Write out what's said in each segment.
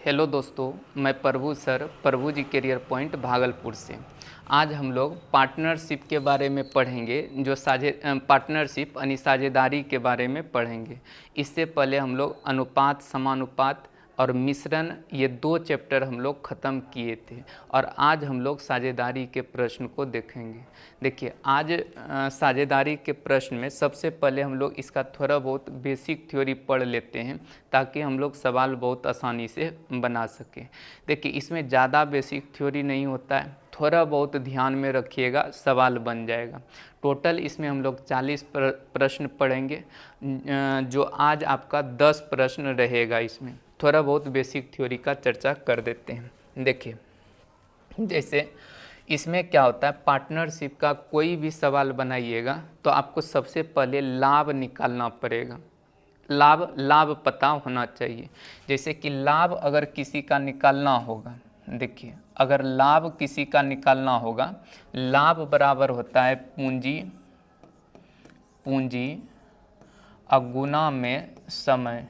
Hello दोस्तों, मैं प्रभु sir प्रभु जी career point Bhagalpur से। आज हम लोग पार्टनरशिप के बारे में पढ़ेंगे, जो पार्टनरशिप यानी साझेदारी के बारे में पढ़ेंगे। इससे पहले हम लोग अनुपात, समानुपात और मिश्रण, ये 2 चैप्टर हम लोग ख़त्म किए थे और आज हम लोग साझेदारी के प्रश्न को देखेंगे। देखिए, आज साझेदारी के प्रश्न में सबसे पहले हम लोग इसका थोड़ा बहुत बेसिक थ्योरी पढ़ लेते हैं ताकि हम लोग सवाल बहुत आसानी से बना सकें। देखिए, इसमें ज़्यादा बेसिक थ्योरी नहीं होता है, थोड़ा बहुत ध्यान में रखिएगा, सवाल बन जाएगा। टोटल इसमें हम लोग 40 प्रश्न पढ़ेंगे, जो आज आपका 10 प्रश्न रहेगा। इसमें थोड़ा बहुत बेसिक थ्योरी का चर्चा कर देते हैं। देखिए, जैसे इसमें क्या होता है, पार्टनरशिप का कोई भी सवाल बनाइएगा तो आपको सबसे पहले लाभ निकालना पड़ेगा। लाभ पता होना चाहिए। जैसे कि लाभ अगर किसी का निकालना होगा, देखिए, अगर लाभ किसी का निकालना होगा, लाभ बराबर होता है पूंजी गुना में समय,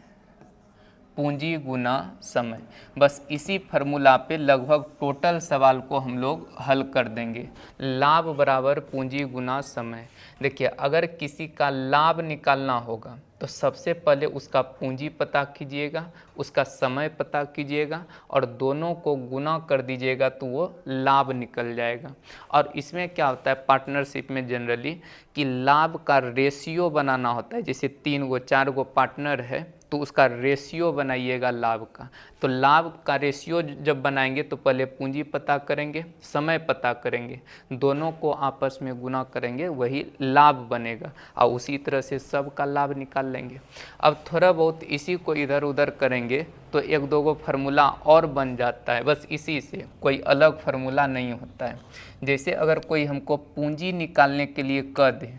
पूंजी गुना समय। बस इसी फार्मूला पे लगभग टोटल सवाल को हम लोग हल कर देंगे। लाभ बराबर पूंजी गुना समय। देखिए, अगर किसी का लाभ निकालना होगा तो सबसे पहले उसका पूंजी पता कीजिएगा, उसका समय पता कीजिएगा और दोनों को गुना कर दीजिएगा तो वो लाभ निकल जाएगा। और इसमें क्या होता है पार्टनरशिप में जनरली कि लाभ का रेशियो बनाना होता है। जैसे 3 गो 4 गो पार्टनर है तो उसका रेशियो बनाइएगा लाभ का। तो लाभ का रेशियो जब बनाएंगे तो पहले पूंजी पता करेंगे, समय पता करेंगे, दोनों को आपस में गुना करेंगे, वही लाभ बनेगा और उसी तरह से सबका लाभ निकाल लेंगे। अब थोड़ा बहुत इसी को इधर उधर करेंगे तो 1-2 गो फार्मूला और बन जाता है। बस इसी से, कोई अलग फार्मूला नहीं होता है। जैसे अगर कोई हमको पूंजी निकालने के लिए कह दे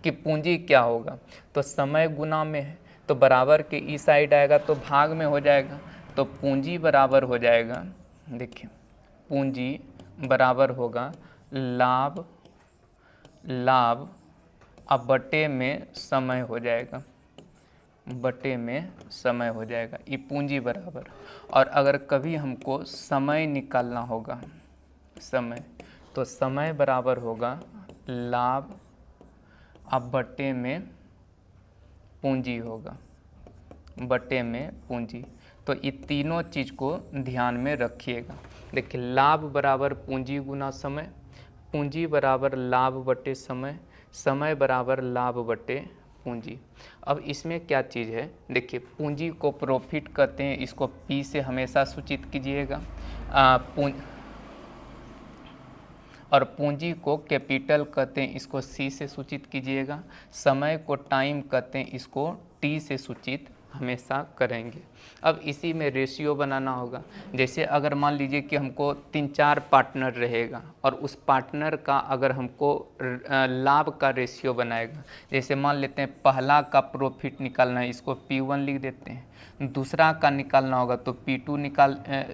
कि पूंजी क्या होगा, तो समय गुना में है तो बराबर के इस साइड आएगा तो भाग में हो जाएगा, तो पूंजी बराबर हो जाएगा। देखिए, पूंजी बराबर होगा लाभ अब बटे में समय हो जाएगा, बटे में समय हो जाएगा, ये पूंजी बराबर। और अगर कभी हमको समय निकालना होगा, समय, तो समय बराबर होगा लाभ अब बटे में पूंजी होगा, बटे में पूंजी। तो ये तीनों चीज़ को ध्यान में रखिएगा। देखिए, लाभ बराबर पूंजी गुना समय, पूंजी बराबर लाभ बटे समय, समय बराबर लाभ बटे पूंजी। अब इसमें क्या चीज़ है, देखिए, पूंजी को प्रॉफिट कहते हैं, इसको पी से हमेशा सूचित कीजिएगा। और पूंजी को कैपिटल कहते हैं, इसको सी से सूचित कीजिएगा। समय को टाइम कहते हैं, इसको टी से सूचित हमेशा करेंगे। अब इसी में रेशियो बनाना होगा। जैसे अगर मान लीजिए कि हमको 3-4 पार्टनर रहेगा और उस पार्टनर का अगर हमको लाभ का रेशियो बनाएगा, जैसे मान लेते हैं पहला का प्रॉफिट निकालना है, इसको P1 लिख देते हैं। दूसरा का निकालना होगा तो P2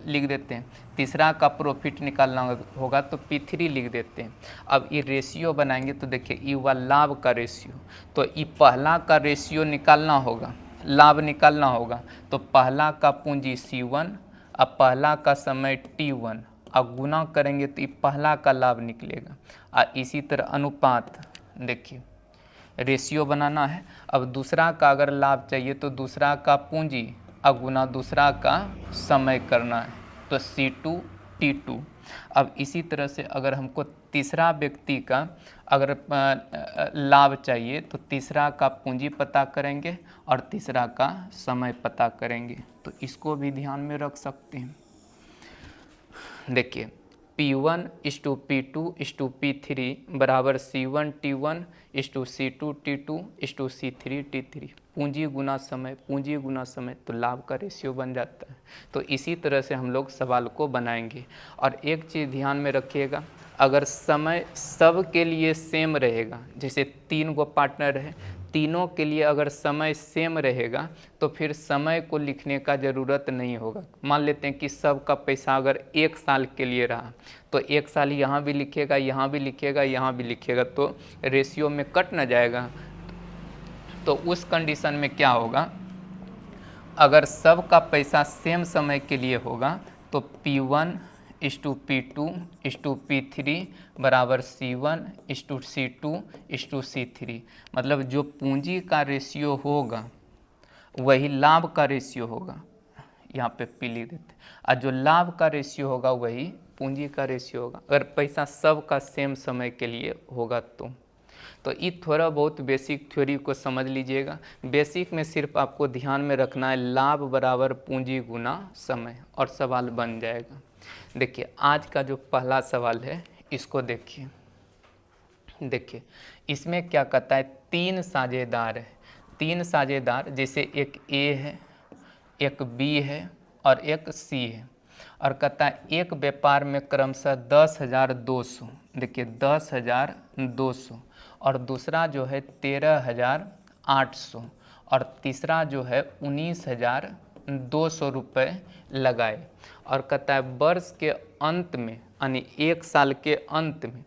लिख देते हैं। तीसरा का प्रॉफिट निकालना होगा तो P3 लिख देते हैं। अब ये रेशियो बनाएंगे तो देखिए, ये हुआ लाभ का रेशियो, तो ये पहला का रेशियो निकालना होगा, लाभ निकालना होगा, तो पहला का पूंजी C1 अब पहला का समय T1 अब गुना करेंगे तो ये पहला का लाभ निकलेगा। और इसी तरह अनुपात, देखिए, रेशियो बनाना है। अब दूसरा का अगर लाभ चाहिए तो दूसरा का पूंजी गुना दूसरा का समय करना है, तो C2 T2। अब इसी तरह से अगर हमको तीसरा व्यक्ति का अगर लाभ चाहिए तो तीसरा का पूंजी पता करेंगे और तीसरा का समय पता करेंगे, तो इसको भी ध्यान में रख सकते हैं। देखिए, P1 P2 P3 बराबर C1 T1 C2 T2 C3 T3। पूंजी गुना समय, पूंजी गुना समय, तो लाभ का रेशियो बन जाता है। तो इसी तरह से हम लोग सवाल को बनाएंगे। और एक चीज़ ध्यान में रखिएगा, अगर समय सब के लिए सेम रहेगा, जैसे 3 गो पार्टनर है, तीनों के लिए अगर समय सेम रहेगा तो फिर समय को लिखने का ज़रूरत नहीं होगा। मान लेते हैं कि सबका पैसा अगर 1 साल के लिए रहा तो 1 साल यहाँ भी लिखिएगा, यहाँ भी लिखिएगा, यहाँ भी लिखिएगा, तो रेशियो में कट न जाएगा। तो उस कंडीशन में क्या होगा, अगर सब का पैसा सेम समय के लिए होगा तो P1 इस टू P2 इस टू P3 बराबर C1 इस टू C2 इस टू C3, मतलब जो पूंजी का रेशियो होगा वही लाभ का रेशियो होगा, यहाँ पे P लिख देते, और जो लाभ का रेशियो होगा वही पूंजी का रेशियो होगा अगर पैसा सब का सेम समय के लिए होगा तो ये थोड़ा बहुत बेसिक थ्योरी को समझ लीजिएगा। बेसिक में सिर्फ आपको ध्यान में रखना है लाभ बराबर पूंजी गुना समय और सवाल बन जाएगा। देखिए आज का जो पहला सवाल है इसको देखिए, इसमें क्या कहता है, तीन साझेदार है, तीन साझेदार जैसे एक ए है, एक बी है और एक सी है, और कहता है एक व्यापार में क्रमशः 10,200, देखिए 10,200, और दूसरा जो है 13,800 और तीसरा जो है 19,200 रुपये लगाए, और कहता है वर्ष के अंत में यानी एक साल के अंत में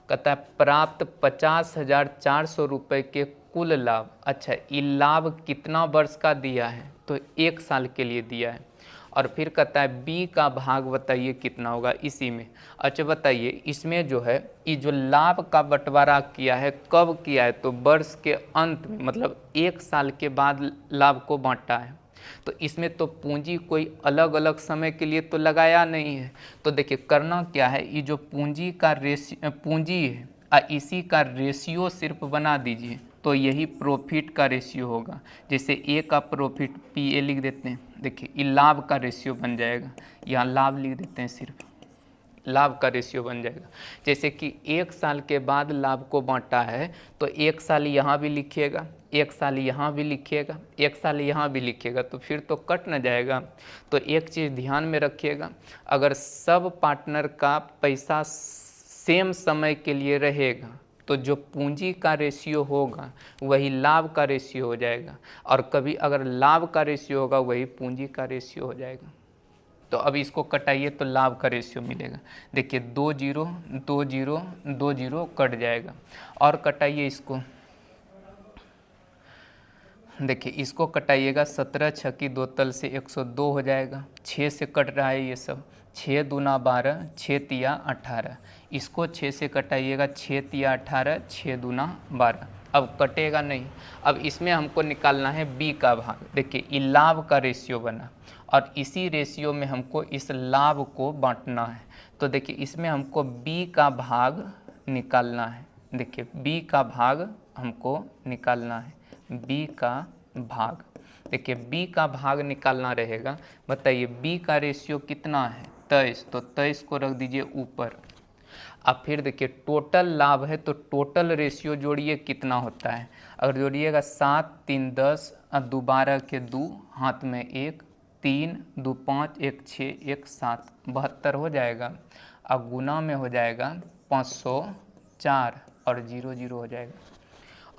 कहता है प्राप्त 50,400 रुपये के कुल लाभ। अच्छा, ये लाभ कितना वर्ष का दिया है, तो एक साल के लिए दिया है। और फिर कहता है बी का भाग बताइए कितना होगा इसी में। अच्छा बताइए, इसमें जो है ये जो लाभ का बंटवारा किया है कब किया है, तो वर्ष के अंत में, मतलब एक साल के बाद लाभ को बांटा है। तो इसमें तो पूंजी कोई अलग अलग समय के लिए तो लगाया नहीं है। तो देखिए करना क्या है, ये जो पूंजी का पूंजी है इसी का रेशियो सिर्फ बना दीजिए, तो यही प्रॉफिट का रेशियो होगा। जैसे ए का प्रॉफिट पी ए लिख देते हैं, देखिए ये लाभ का रेशियो बन जाएगा, यहाँ लाभ लिख देते हैं, सिर्फ लाभ का रेशियो बन जाएगा। जैसे कि एक साल के बाद लाभ को बांटा है तो एक साल यहाँ भी लिखिएगा, एक साल यहाँ भी लिखिएगा, एक साल यहाँ भी लिखिएगा, तो फिर तो कट न जाएगा। तो एक चीज़ ध्यान में रखिएगा, अगर सब पार्टनर का पैसा सेम समय के लिए रहेगा तो जो पूंजी का रेशियो होगा वही लाभ का रेशियो हो जाएगा, और कभी अगर लाभ का रेशियो होगा वही पूंजी का रेशियो हो जाएगा। तो अब इसको कटाइए तो लाभ का रेशियो मिलेगा। देखिए 2 0 2 0 2 0 कट जाएगा, और कटाइए इसको, देखिए इसको कटाइएगा, 17 6 की 2 तल से 102 हो जाएगा, 6 से कट रहा है ये सब, 6 दूना 12, 6 तिया 18, इसको 6 से कटाइएगा, 6 तिया 18, 6 दूना 12, अब कटेगा नहीं। अब इसमें हमको निकालना है बी का भाग। देखिए ये लाभ का रेशियो बना और इसी रेशियो में हमको इस लाभ को बांटना है, तो देखिए इसमें हमको बी का भाग निकालना है। देखिए बी का भाग हमको निकालना है, बी का भाग, देखिए बी का भाग निकालना रहेगा। बताइए बी का रेशियो कितना है, 23, तो 23 को रख दीजिए ऊपर। अब फिर देखिए टोटल लाभ है तो टोटल रेशियो जोड़िए कितना होता है, अगर जोड़िएगा 7 3 10 2 12 के 2 हाथ में 1, 3 2 5 1 6 1 7 72 हो जाएगा, अब गुना में हो जाएगा 504 और 0 0 हो जाएगा।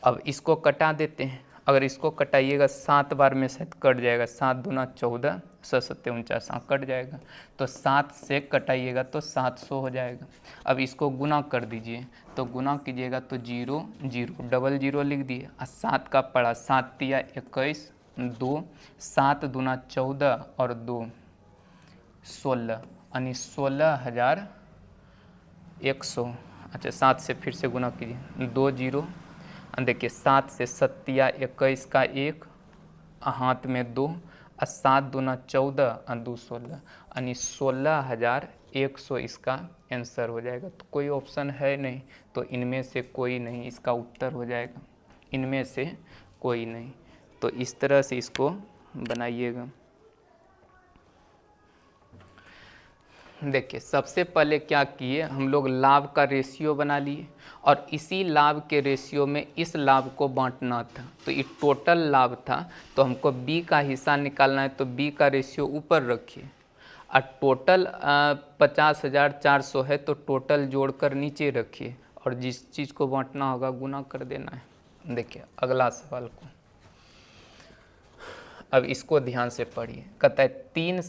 अब इसको कटा देते हैं, अगर इसको कटाइएगा 7 बार में शायद कट जाएगा, 7 दूना 14 7 49 कट जाएगा, तो 7 से कटाइएगा तो 700 हो जाएगा। अब इसको गुना कर दीजिए, तो गुना कीजिएगा तो 0 0 डबल 0 लिख दिए, और 7 का पड़ा 7 तिया 21 2 7 दूना 14 और 2 16 यानी 16,100। अच्छा 7 से फिर से गुना कीजिए, 2 0, देखिए 7 से 7 तिया 21 का 1, हाथ में 2, और 7 दूना 14 और 2 16 यानी 16,100 इसका आंसर हो जाएगा। तो कोई ऑप्शन है नहीं, तो इनमें से कोई नहीं इसका उत्तर हो जाएगा, इनमें से कोई नहीं। तो इस तरह से इसको बनाइएगा। देखिए सबसे पहले क्या किए हम लोग, लाभ का रेशियो बना लिए और इसी लाभ के रेशियो में इस लाभ को बांटना था। तो ये टोटल लाभ था, तो हमको बी का हिस्सा निकालना है, तो बी का रेशियो ऊपर रखिए, और टोटल 50,400 है तो टोटल जोड़कर नीचे रखिए, और जिस चीज़ को बांटना होगा गुना कर देना है। देखिए अगला सवाल को, अब इसको ध्यान से पढ़िए। कहता है तीन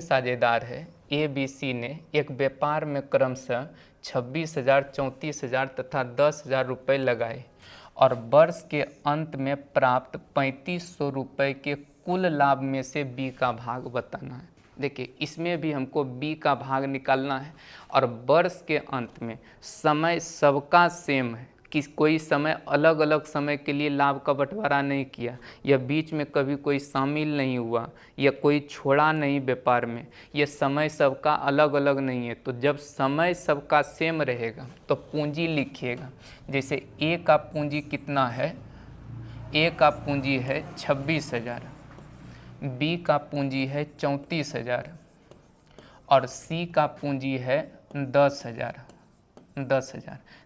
साझेदार है ए बी सी ने एक व्यापार में क्रमशः 26,000, 34,000 तथा 10,000 रुपये लगाए और वर्ष के अंत में प्राप्त 3,500 रुपये के कुल लाभ में से बी का भाग बताना है। देखिए इसमें भी हमको बी का भाग निकालना है और वर्ष के अंत में समय सबका सेम है, कि कोई समय अलग अलग समय के लिए लाभ का बंटवारा नहीं किया, या बीच में कभी कोई शामिल नहीं हुआ, या कोई छोड़ा नहीं व्यापार में, ये समय सबका अलग अलग नहीं है। तो जब समय सबका सेम रहेगा तो पूंजी लिखिएगा। जैसे ए का पूंजी कितना है, ए का पूंजी है 26,000, बी का पूंजी है 34,000 और सी का पूंजी है 10,000।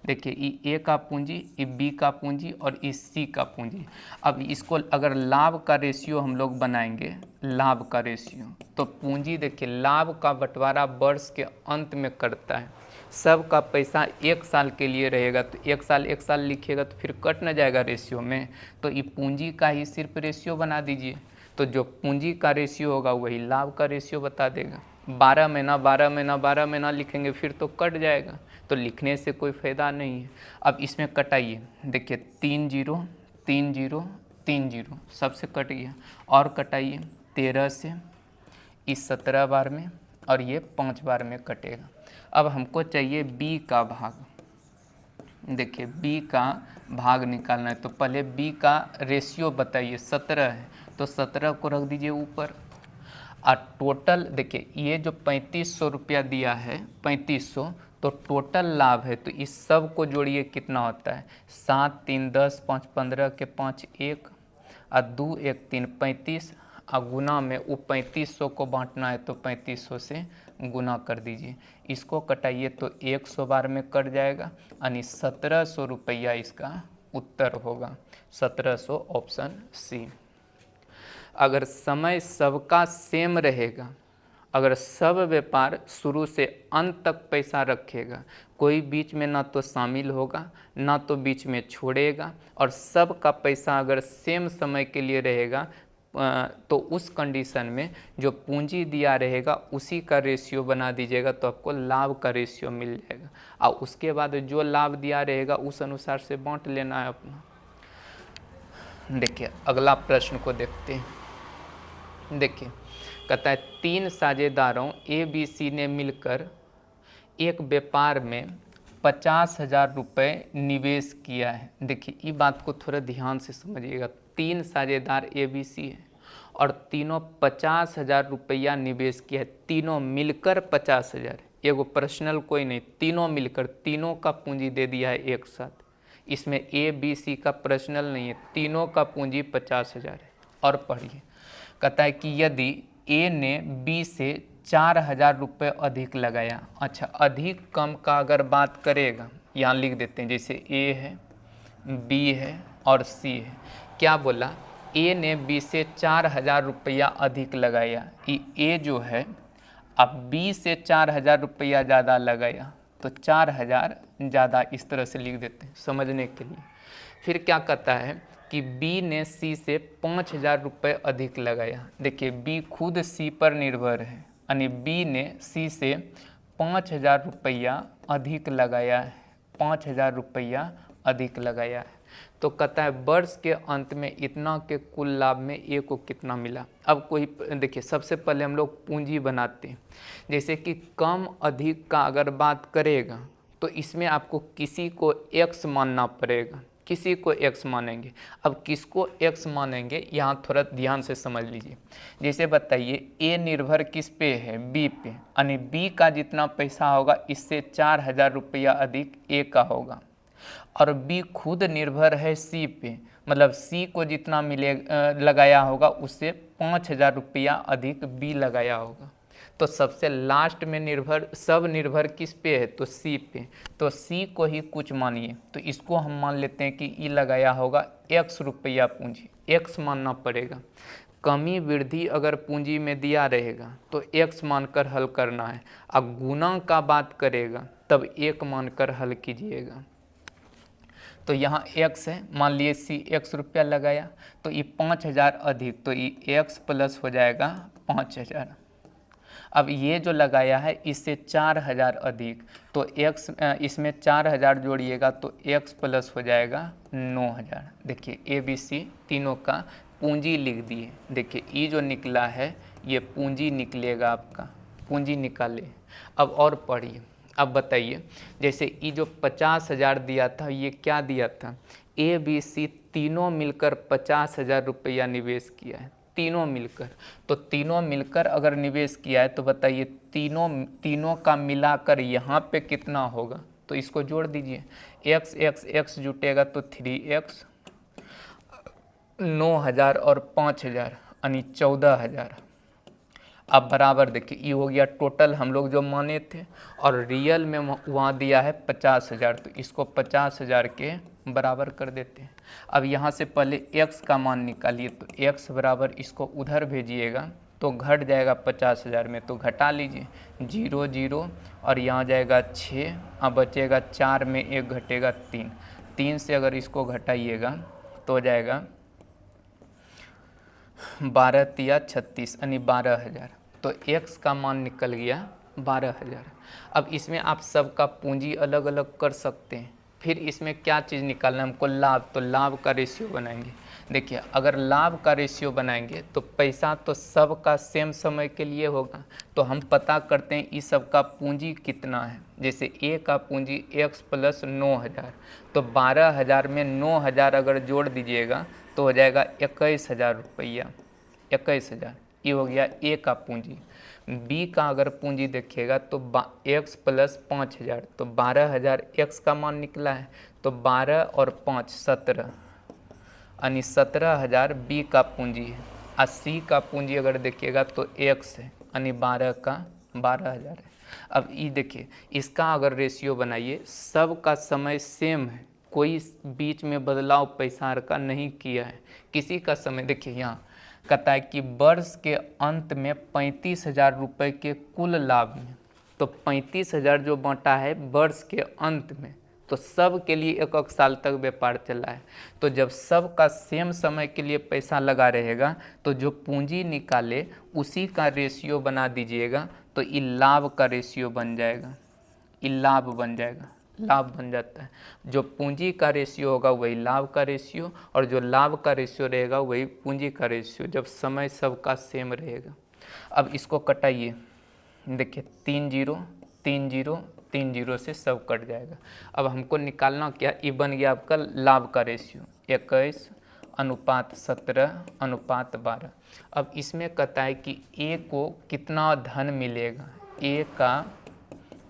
देखिए ये ए का पूंजी, ये बी का पूंजी और ये सी का पूंजी। अब इसको अगर लाभ का रेशियो हम लोग बनाएंगे, लाभ का रेशियो, तो पूंजी देखिए लाभ का बंटवारा वर्ष के अंत में करता है। सब का पैसा एक साल के लिए रहेगा तो एक साल लिखिएगा तो फिर कट न जाएगा रेशियो में, तो ये पूंजी का ही सिर्फ रेशियो बना दीजिए। तो जो पूंजी का रेशियो होगा वही लाभ का रेशियो बता देगा। 12 महीना लिखेंगे फिर तो कट जाएगा, तो लिखने से कोई फ़ायदा नहीं है। अब इसमें कटाइए, देखिए 3 0 3 0 3 0 सबसे कट गया, और कटाइए 13 से, इस 17 बार में और ये 5 बार में कटेगा। अब हमको चाहिए बी का भाग। देखिए बी का भाग निकालना है, तो पहले बी का रेशियो बताइए। 17 है तो 17 को रख दीजिए ऊपर, और टोटल देखिए ये जो 3500 रुपया दिया है 3500, तो टोटल लाभ है, तो इस सब को जोड़िए कितना होता है। 7 3 10 5 15 के 5 1 और 2 1 3 35, और गुना में वो 3500 को बांटना है तो 3500 से गुना कर दीजिए। इसको कटाइए तो 100 बार में कट जाएगा, यानी 1700 रुपया इसका उत्तर होगा। 1700 ऑप्शन सी। अगर समय सबका सेम रहेगा, अगर सब व्यापार शुरू से अंत तक पैसा रखेगा, कोई बीच में ना तो शामिल होगा ना तो बीच में छोड़ेगा, और सब का पैसा अगर सेम समय के लिए रहेगा, तो उस कंडीशन में जो पूंजी दिया रहेगा उसी का रेशियो बना दीजिएगा तो आपको लाभ का रेशियो मिल जाएगा, और उसके बाद जो लाभ दिया रहेगा उस अनुसार से बांट लेना है अपना। देखिए अगला प्रश्न को देखते हैं। देखिए कहता है 3 साझेदारों ए बी सी ने मिलकर एक व्यापार में 50,000 रुपये निवेश किया है। देखिए ये बात को थोड़ा ध्यान से समझिएगा। 3 साझेदार ए बी सी है और तीनों 50,000 रुपया निवेश किया है, तीनों मिलकर 50,000, एगो पर्सनल कोई नहीं, तीनों मिलकर, तीनों का पूंजी दे दिया है एक साथ। इसमें ए बी सी का पर्सनल नहीं है, तीनों का पूंजी 50,000 है। और पढ़िए, कहता है कि यदि ए ने बी से 4,000 रुपये अधिक लगाया। अच्छा, अधिक कम का अगर बात करेगा, यहाँ लिख देते हैं, जैसे ए है, बी है और सी है। क्या बोला, ए ने बी से 4,000 रुपया अधिक लगाया। ए जो है, अब बी से 4,000 रुपया ज़्यादा लगाया तो 4,000 ज़्यादा, इस तरह से लिख देते हैं समझने के लिए। फिर क्या कहता है कि बी ने सी से 5,000 रुपये अधिक लगाया। देखिए बी खुद सी पर निर्भर है, यानी बी ने सी से 5,000 रुपया अधिक लगाया है, 5,000 रुपया अधिक लगाया है। तो कहता है वर्ष के अंत में इतना के कुल लाभ में ए को कितना मिला। अब कोई देखिए, सबसे पहले हम लोग पूंजी बनाते हैं। जैसे कि कम अधिक का अगर बात करेगा तो इसमें आपको किसी को एक्स मानना पड़ेगा, किसी को एक्स मानेंगे। अब किसको एक्स मानेंगे यहाँ थोड़ा ध्यान से समझ लीजिए। जैसे बताइए ए निर्भर किस पे है, बी पे, यानी बी का जितना पैसा होगा इससे 4,000 रुपया अधिक ए का होगा। और बी खुद निर्भर है सी पे, मतलब सी को जितना मिले लगाया होगा उससे 5,000 रुपया अधिक बी लगाया होगा। तो सबसे लास्ट में सब निर्भर किस पे है, तो सी पे, तो सी को ही कुछ मानिए। तो इसको हम मान लेते हैं कि ई लगाया होगा एक्स रुपया पूंजी, एक्स मानना पड़ेगा। कमी वृद्धि अगर पूंजी में दिया रहेगा तो एक्स मानकर हल करना है, अब गुना का बात करेगा तब एक मानकर हल कीजिएगा। तो यहाँ x है, मान लिए सी x रुपया लगाया तो ये 5,000 अधिक, तो ये x प्लस हो जाएगा 5,000। अब ये जो लगाया है इससे 4,000 अधिक, तो x इसमें 4,000 जोड़िएगा तो x प्लस हो जाएगा 9,000। देखिए ए बी सी तीनों का पूंजी लिख दिए। देखिए ये जो निकला है ये पूंजी निकलेगा आपका, पूंजी निकाले। अब और पढ़िए, अब बताइए जैसे ये जो 50,000 दिया था ये क्या दिया था, ए बी सी तीनों मिलकर 50,000 रुपया निवेश किया है, तीनों मिलकर। तो तीनों मिलकर अगर निवेश किया है तो बताइए तीनों का मिलाकर यहाँ पे कितना होगा, तो इसको जोड़ दीजिए। एक्स एक्स एक्स जुटेगा तो 3x, 9,000 और 5,000 यानी 14,000। अब बराबर देखिए ये हो गया टोटल हम लोग जो माने थे, और रियल में वहाँ दिया है 50,000, तो इसको 50,000 के बराबर कर देते हैं। अब यहाँ से पहले x का मान निकालिए, तो x बराबर इसको उधर भेजिएगा तो घट जाएगा 50,000 में, तो घटा लीजिए 0 0 और यहाँ जाएगा 6, अब बचेगा 4 में 1 घटेगा 3, 3 से अगर इसको घटाइएगा तो हो जाएगा 12 तिया 36 यानी 12,000। तो x का मान निकल गया 12,000। अब इसमें आप सबका पूंजी अलग अलग कर सकते हैं। फिर इसमें क्या चीज़ निकालना है हमको, लाभ। तो लाभ का रेशियो बनाएंगे। देखिए अगर लाभ का रेशियो बनाएंगे तो पैसा तो सबका सेम समय के लिए होगा, तो हम पता करते हैं इस सब का पूंजी कितना है। जैसे ए का पूंजी x प्लस 9,000, तो 12,000 में 9,000 अगर जोड़ दीजिएगा तो हो जाएगा 21,000 रुपया, 21,000। ये हो गया ए का पूंजी। बी का अगर पूंजी देखिएगा तो x प्लस 5,000, तो 12,000 x का मान निकला है, तो 12 और 5 17 यानी 17,000 बी का पूंजी है। और सी का पूंजी अगर देखिएगा तो x है यानी 12 का 12,000 है। अब ये देखिए इसका अगर रेशियो बनाइए, सब का समय सेम है, कोई बीच में बदलाव पैसा का नहीं किया है। किसी का समय देखिए यहाँ कहता है कि वर्ष के अंत में 35,000 रुपये के कुल लाभ में, तो 35,000 जो बांटा है वर्ष के अंत में, तो सब के लिए एक साल तक व्यापार चला है। तो जब सब का सेम समय के लिए पैसा लगा रहेगा तो जो पूंजी निकाले उसी का रेशियो बना दीजिएगा, तो ये लाभ का रेशियो बन जाएगा, ये लाभ बन जाएगा, लाभ बन जाता है। जो पूंजी का रेशियो होगा वही लाभ का रेशियो, और जो लाभ का रेशियो रहेगा वही पूंजी का रेशियो, जब समय सबका सेम रहेगा। अब इसको कटाइए, देखिए 3 0 3 0 3 0 से सब कट जाएगा। अब हमको निकालना क्या, ये बन गया आपका लाभ का रेशियो 21 अनुपात 17 अनुपात 12। अब इसमें कहता है कि ए को कितना धन मिलेगा, ए का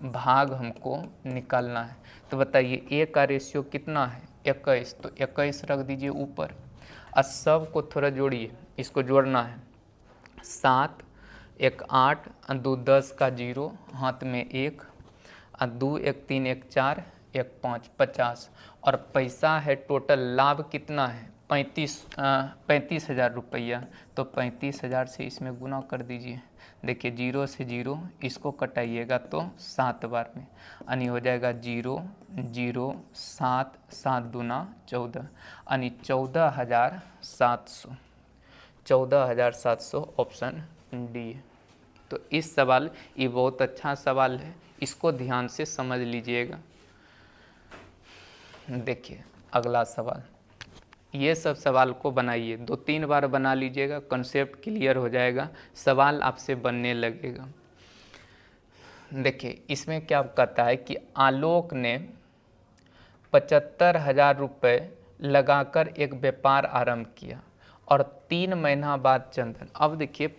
भाग हमको निकालना है। तो बताइए ए का रेशियो कितना है 21, तो 21 रख दीजिए ऊपर। और सब को थोड़ा जोड़िए, इसको जोड़ना है 7 1 8 2 10 का 0 हाथ में 1 2 1 3 1 4 1 5 50। और पैसा है टोटल लाभ कितना है 35,000 रुपया, तो 35,000 से इसमें गुना कर दीजिए। देखिए 0 से 0 इसको कटाइएगा तो 7 बार में, यानी हो जाएगा 0 0 7 7 दूना 14 यानी 14,700, 14,700 ऑप्शन डी है। तो इस सवाल ये बहुत अच्छा सवाल है, इसको ध्यान से समझ लीजिएगा। देखिए अगला सवाल, ये सब सवाल को बनाइए, 2-3 बार बना लीजिएगा, कॉन्सेप्ट क्लियर हो जाएगा, सवाल आपसे बनने लगेगा। देखिए इसमें क्या कहता है कि आलोक ने 75,000 रुपये लगाकर एक व्यापार आरंभ किया और 3 महीना बाद चंदन, अब देखिए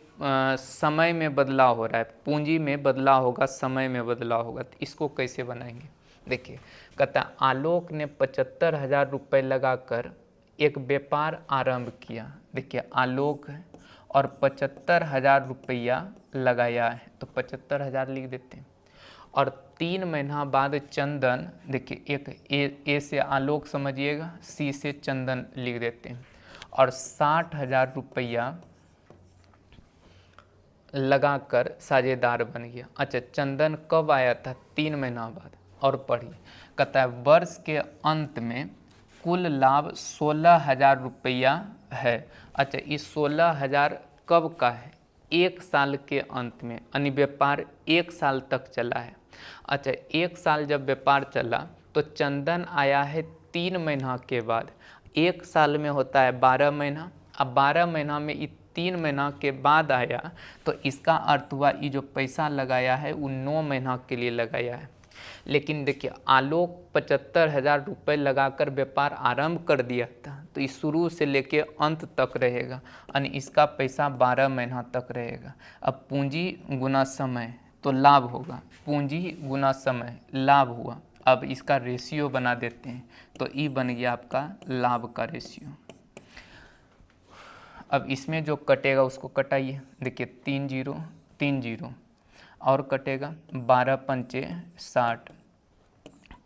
समय में बदलाव हो रहा है, पूंजी में बदलाव होगा, समय में बदलाव होगा, तो इसको कैसे बनाएंगे। देखिए कहता है आलोक ने 75,000 रुपये लगाकर एक व्यापार आरंभ किया। देखिए आलोक है और 75,000 रुपया लगाया है, तो 75,000 लिख देते हैं। और 3 महीना बाद चंदन, देखिए एक ए से आलोक समझिएगा, सी से चंदन लिख देते हैं, और 60,000 रुपया लगाकर साझेदार बन गया। अच्छा चंदन कब आया था, 3 महीना बाद। और पढ़िए कहता है वर्ष के अंत में कुल लाभ 16,000 रुपया है। अच्छा इस 16,000 कब का है, 1 साल के अंत में, यानी व्यापार 1 साल तक चला है। अच्छा 1 साल जब व्यापार चला तो चंदन आया है 3 महीना के बाद, 1 साल में होता है 12 महीना, अब 12 महीना में ये 3 महीना के बाद आया, तो इसका अर्थ हुआ ये जो पैसा लगाया है वो 9 महीना के लिए लगाया है। लेकिन देखिए आलोक 75,000 रुपये लगाकर व्यापार आरंभ कर दिया था, तो ये शुरू से लेके अंत तक रहेगा यानी इसका पैसा 12 महीना तक रहेगा। अब पूंजी गुना समय तो लाभ होगा, पूंजी गुना समय लाभ हुआ। अब इसका रेशियो बना देते हैं, तो ई बन गया आपका लाभ का रेशियो। अब इसमें जो कटेगा उसको कटाइए, देखिए 3 जीरो 3 जीरो और कटेगा 12 पंचे 60,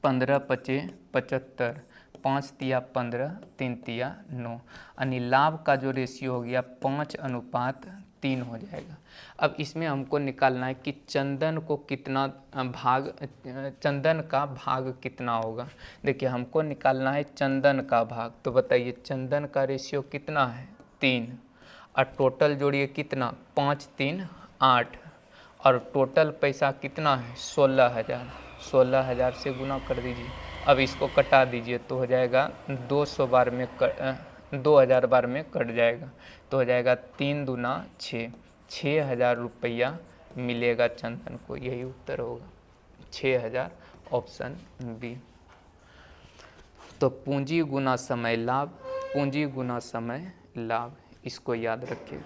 15 पचे 75, 5 तिया 15, 3 तिया 9 यानी लाभ का जो रेशियो हो गया 5:3 हो जाएगा। अब इसमें हमको निकालना है कि चंदन को कितना भाग, चंदन का भाग कितना होगा। देखिए हमको निकालना है चंदन का भाग, तो बताइए चंदन का रेशियो कितना है 3, और टोटल जोड़िए कितना 5 3 8, और टोटल पैसा कितना है 16,000, 16,000 से गुना कर दीजिए। अब इसको कटा दीजिए तो हो जाएगा 200 बार में 2000 बार में कट जाएगा, तो हो जाएगा 3 दूना 6, 6,000 रुपया मिलेगा चंदन को। यही उत्तर होगा 6,000, ऑप्शन बी। तो पूंजी गुना समय लाभ, पूंजी गुना समय लाभ, इसको याद रखिएगा।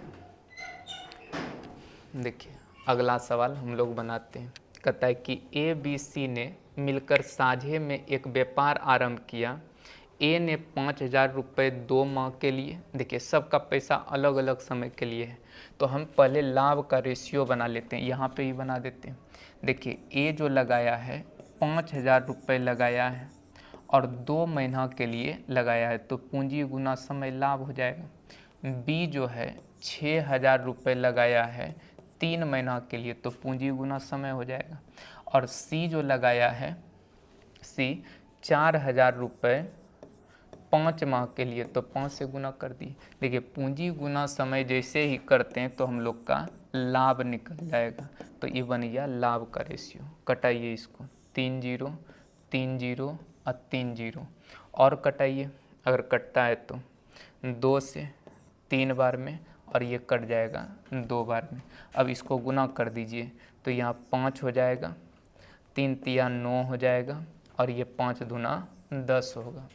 देखिए अगला सवाल हम लोग बनाते हैं। कहता है कि ए बी सी ने मिलकर साझे में एक व्यापार आरंभ किया। ए ने 5,000 रुपये 2 माह के लिए, देखिए सबका पैसा अलग अलग समय के लिए है, तो हम पहले लाभ का रेशियो बना लेते हैं, यहाँ पे ही बना देते हैं। देखिए ए जो लगाया है 5,000 रुपये लगाया है और 2 महीना के लिए लगाया है, तो पूंजी गुना समय लाभ हो जाएगा। बी जो है 6,000 रुपये लगाया है 3 महीना के लिए, तो पूंजी गुना समय हो जाएगा। और सी जो लगाया है, सी 4,000 रुपये 5 माह के लिए, तो 5 से गुना कर दिए। देखिए पूंजी गुना समय जैसे ही करते हैं तो हम लोग का लाभ निकल जाएगा, तो ये बन गया लाभ का रेशियो। कटाइए इसको 3 जीरो 3 जीरो और 3 जीरो और कटाइए, अगर कटता है तो 2 से 3 बार में, और ये कट जाएगा 2 बार में। अब इसको गुना कर दीजिए तो यहाँ 5 हो जाएगा, 3 तिया 9 हो जाएगा, और ये 5 दूना 10 होगा।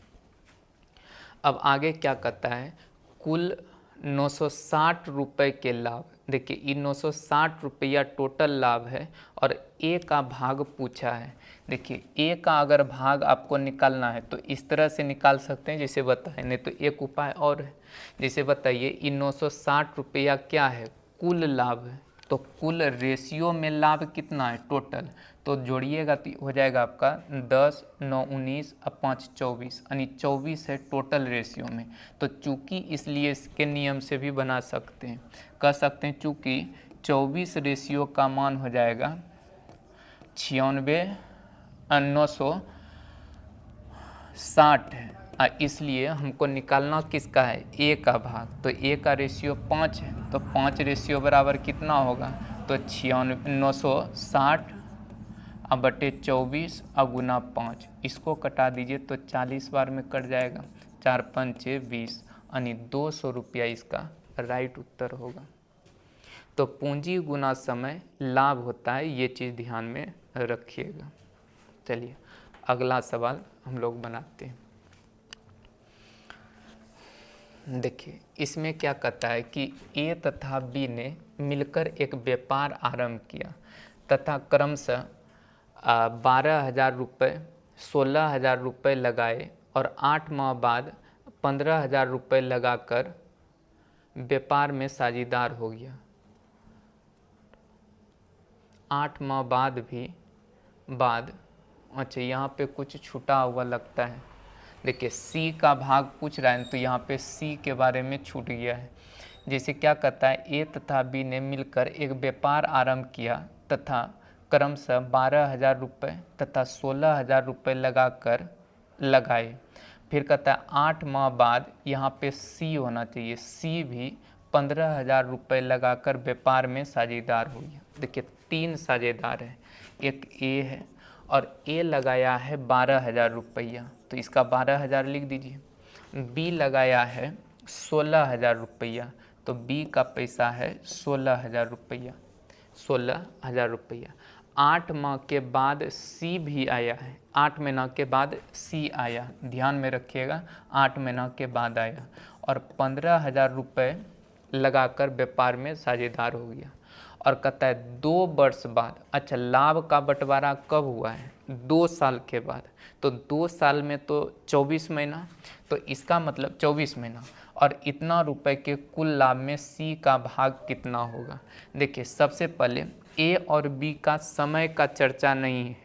अब आगे क्या कहता है, कुल 960 रुपये के लाभ। देखिए ये 960 रुपया टोटल लाभ है और ए का भाग पूछा है। देखिए ए का अगर भाग आपको निकालना है तो इस तरह से निकाल सकते हैं जैसे बताए, नहीं तो एक उपाय और है। जैसे बताइए ये 960 रुपया क्या है, कुल लाभ है, तो कुल रेशियो में लाभ कितना है टोटल, तो जोड़िएगा तो हो जाएगा आपका 10, 9 19 और 5 24, यानी 24 है टोटल रेशियो में। तो चूँकि इसलिए इसके नियम से भी बना सकते हैं, कह सकते हैं चूँकि 24 रेशियो का मान हो जाएगा 960 है, इसलिए हमको निकालना किसका है, ए का भाग। तो ए का रेशियो 5 है, तो 5 रेशियो बराबर कितना होगा, तो 960 अब बटे 24 अब गुना 5, इसको कटा दीजिए तो 40 बार में कट जाएगा, 4 पंचे 20, यानी 200 रुपया इसका राइट उत्तर होगा। तो पूंजी गुना समय लाभ होता है, ये चीज़ ध्यान में रखिएगा। चलिए अगला सवाल हम लोग बनाते हैं। देखिए इसमें क्या कहता है कि ए तथा बी ने मिलकर एक व्यापार आरंभ किया तथा क्रमशः 12,000 रुपये 16,000 रुपये लगाए और 8 माह बाद 15,000 रुपये लगाकर व्यापार में साझेदार हो गया। 8 माह बाद भी अच्छा यहाँ पे कुछ छूटा हुआ लगता है। देखिए सी का भाग पूछ रहा है तो यहाँ पे सी के बारे में छूट गया है। जैसे क्या कहता है, ए तथा बी ने मिलकर एक व्यापार आरंभ किया तथा क्रमशः 12,000 रुपये तथा 16,000 रुपये लगाए। फिर कहता है 8 माह बाद, यहाँ पे सी होना चाहिए, सी भी 15,000 रुपये लगाकर व्यापार में साझेदार हो गया। देखिए 3 साझेदार है, एक ए है और ए लगाया है 12,000 रुपया, तो इसका 12,000 लिख दीजिए। बी लगाया है 16,000 रुपया, तो बी का पैसा है 16,000 रुपया, 16,000 रुपया। 8 माह के बाद सी भी आया है, 8 महीना के बाद सी आया, ध्यान में रखिएगा 8 महीना के बाद आया, और 15,000 रुपये लगाकर व्यापार में साझेदार हो गया। और कहता है 2 वर्ष बाद, अच्छा लाभ का बंटवारा कब हुआ है? 2 साल के बाद, तो 2 साल में तो 24 महीना, तो इसका मतलब 24 महीना, और इतना रुपए के कुल लाभ में सी का भाग कितना होगा? देखिए सबसे पहले ए और बी का समय का चर्चा नहीं है,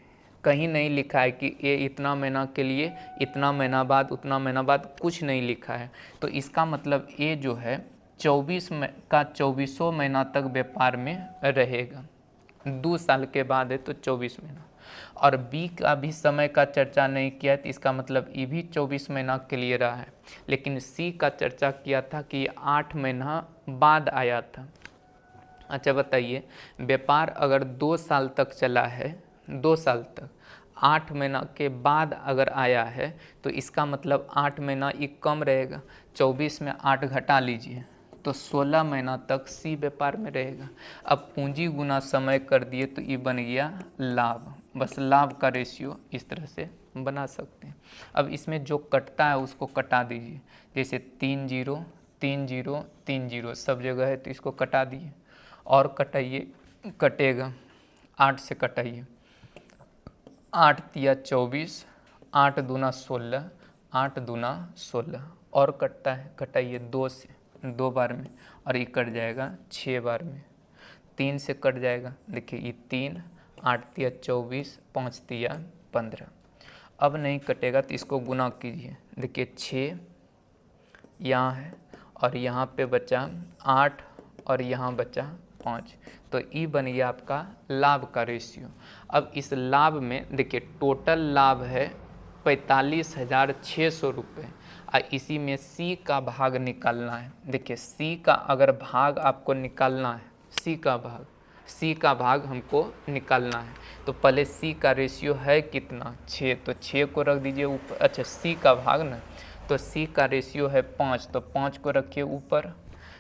कहीं नहीं लिखा है कि ए इतना महीना के लिए, इतना महीना बाद, उतना महीना बाद, कुछ नहीं लिखा है। तो इसका मतलब ए जो है 24 का 24 महीना तक व्यापार में रहेगा, 2 साल के बाद है तो 24 महीना। और बी का भी समय का चर्चा नहीं किया, तो इसका मतलब ये भी 24 महीना के लिए रहा है। लेकिन सी का चर्चा किया था कि 8 महीना बाद आया था। अच्छा बताइए, व्यापार अगर 2 साल तक चला है, 2 साल तक, 8 महीना के बाद अगर आया है, तो इसका मतलब 8 महीना ये कम रहेगा, 24 में 8 घटा लीजिए, तो 16 महीना तक सी व्यापार में रहेगा। अब पूंजी गुना समय कर दिए तो ये बन गया लाभ, बस लाभ का रेशियो इस तरह से बना सकते हैं। अब इसमें जो कटता है उसको कटा दीजिए, जैसे 3 0 3 0 3 0 सब जगह है, तो इसको कटा दिए और कटाइए, कटेगा 8 से कटाइए, 8 तिया 24, 8 दूना 16, 8 दूना 16, और कटता है, कटाइए 2 से, 2 बार में, और ये कट जाएगा 6 बार में। 3 से कट जाएगा, देखिए ये 3, 8 तिया 24, 5 तिया 15। अब नहीं कटेगा तो इसको गुना कीजिए, देखिए 6 यहाँ है, और यहाँ पे बचा 8, और यहाँ बचा 5, तो ये बन गया आपका लाभ का रेशियो। अब इस लाभ में देखिए टोटल लाभ है 45,600 रुपये, और इसी में सी का भाग निकालना है। देखिए सी का अगर भाग आपको निकालना है, सी का भाग हमको निकालना है, तो पहले सी का रेशियो है कितना? 6, तो 6 को रख दीजिए ऊपर, अच्छा सी का भाग ना, तो सी का रेशियो है 5, तो 5 को रखिए ऊपर,